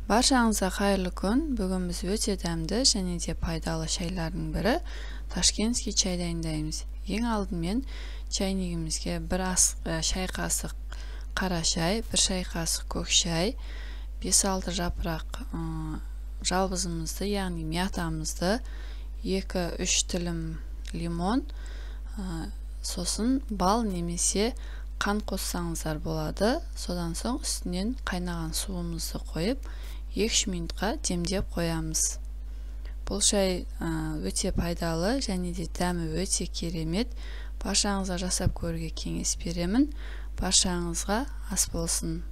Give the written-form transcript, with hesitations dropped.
Баршаңызға қайырлы күн. Бүгін біз өте дәмді және де пайдалы шайлардың бірі ташкентский чай дайындаймыз. Ең алдымен чайнигімізге бір шай қасық қара шай, бір шай қасық көк шай, 5-6 жапырақ жалбызымызды, яғни мятамызды, 2-3 тілім лимон, сосын бал немесе қан қоссаңыздар болады. Содан соң үстінен қайнаған суымызды қойып 2 минутқа демдеп қоямыз. Бұл шай өте пайдалы және де дәмі өте керемет. Баршаңызға жасап көруге кеңес беремін. Баршаңызға ас болсын.